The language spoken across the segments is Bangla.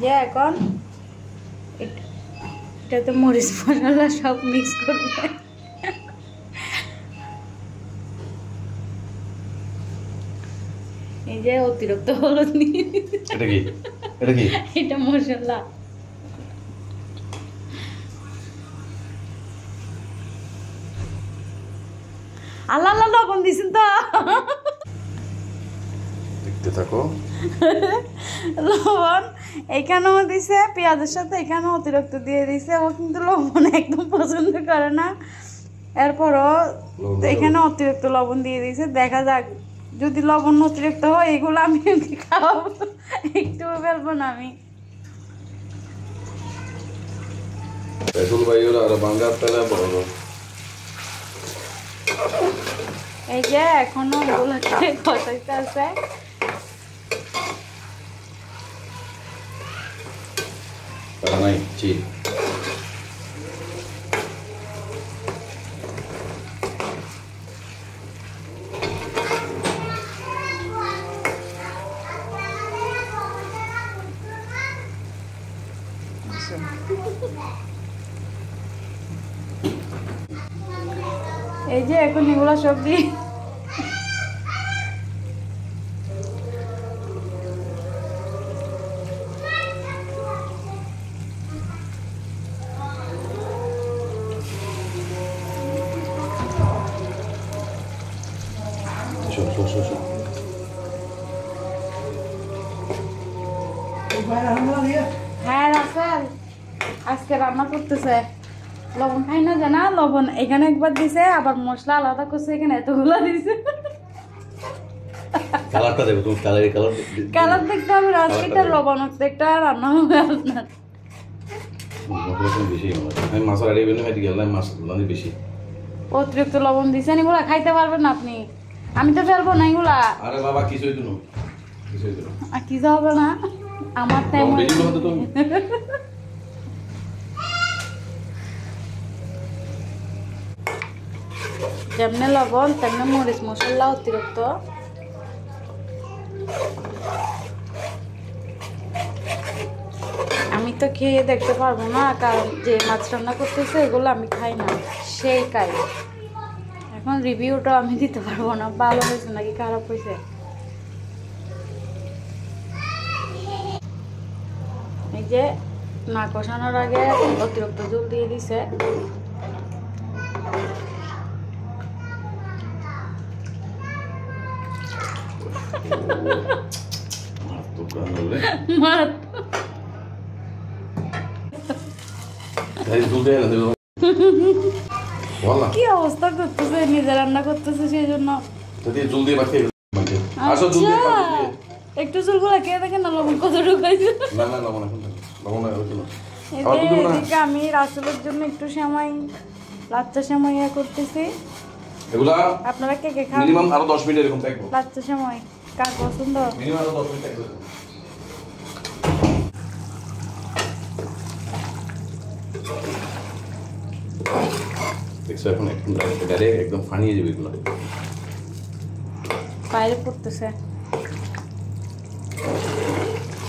যে এখন এটাতে মরিচ মশলা সব মিক্স করবে। এই যে অতিরিক্ত হলুদ নিয়ে এটা মশলা। আল্লাহ আল্লাহ লবণ দিছেন তো, দেখতে থাকো। লবণ এখানেও দিছে, পেঁয়াজের সাথে এখানেও অতিরিক্ত দিয়ে দিছে। ও কিন্তু লবণ একদম পছন্দ করে না, এরপরও এখানে অতিরিক্ত লবণ দিয়ে দিছে। দেখা যাক, যদি লবণ অতিরিক্ত হয় এগুলো আমি খাওয়াবো, একটু ফেলবো না আমি। এই যে এখনো ওগুলোকে কষাইতে আছে। এই যে এখন এগুলো সব দিয়ে হ্যাঁ রাসেল আজকে রান্না করতেছে। লবণ খাই না জানা, লবণ এখানে একবার দিছে, আবার মশলা আলাদা করছে, এখানে এতগুলো দিছে। কালারটা দেখো তুমি, কালার দেখতে হবে, আজকেটা লবণ একটা রান্না হবে আপনার। অতিরিক্ত লবণ দিছেন, এগুলা খাইতে পারবেন না আপনি। আমি তো ফেলবো না এগুলা। আরে বাবা কিছুই তো না, কিছু হবে না আমার টাইম। যেমনে লবণ তেমনি মরিচ মশলা অতিরিক্ত। আমি তো খেয়ে দেখতে পারবো না, কারণ যে মাছ রান্না করতেছে এগুলো আমি খাই না, সেই খাই। এখন রিভিউটা আমি দিতে পারবো না ভালো হয়েছে নাকি খারাপ হয়েছে। এই যে না কষানোর আগে অতিরিক্ত জল দিয়ে দিছে। কি অবস্থা করতেছে, নিজে রান্না করতেছে সেই জন্য। একটু চুল গুলা খেয়ে দেখেন না লবণ কতটুকু হয়েছে। এদিকে আমি রাসেলের জন্য একটু সময় লাচ্চা সময় করতেছি। আপনারা কে কে খান? মিনিমাম আরো 10 মিনিট এরকম থাকবো লাচ্চা সময় কার পছন্দ? মিনিমাম আরো 10 মিনিট থাকবো। দেখছো এখন ডাইরেক্ট একদম ফানিয়ে যাবে এগুলো। বাইরে পড়তেছে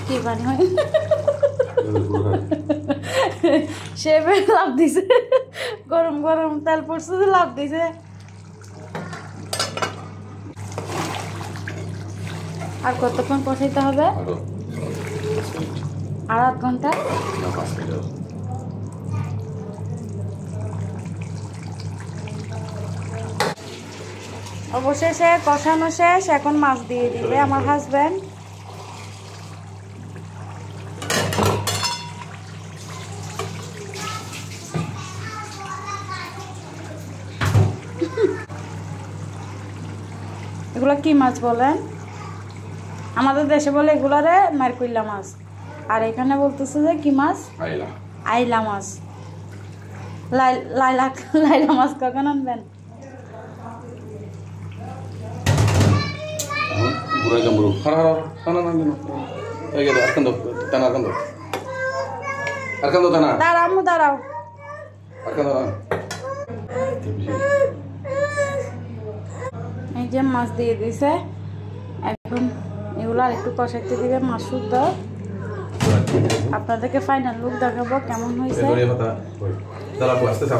কি বানি হয় সে লাভ দিছে, গরম গরম তেল পড়ছে লাভ দিছে। আর কতক্ষণ কষাইতে হবে? আর 8 ঘন্টা। অবশেষে কষানো শেষ, এখন মাছ দিয়ে দিবে আমার হাজবেন্ড। এগুলা কি মাছ বলেন? আমাদের দেশে বলে এগুলারে মারকুইল্লা মাছ, আর এখানে বলতেছে যে কি মাছ? আইলা মাছ। লাইলা মাছ কখন আনবেন? দাঁড়াও দাঁড়াও। এই যে মাছ দিয়ে দিছে, এখন এগুলো আর একটু কষাইতে দিবে মাছ শুদ্ধ। আপনাদেরকে ফাইনাল লুক দেখাবো কেমন হয়েছে। Dale, apuestas,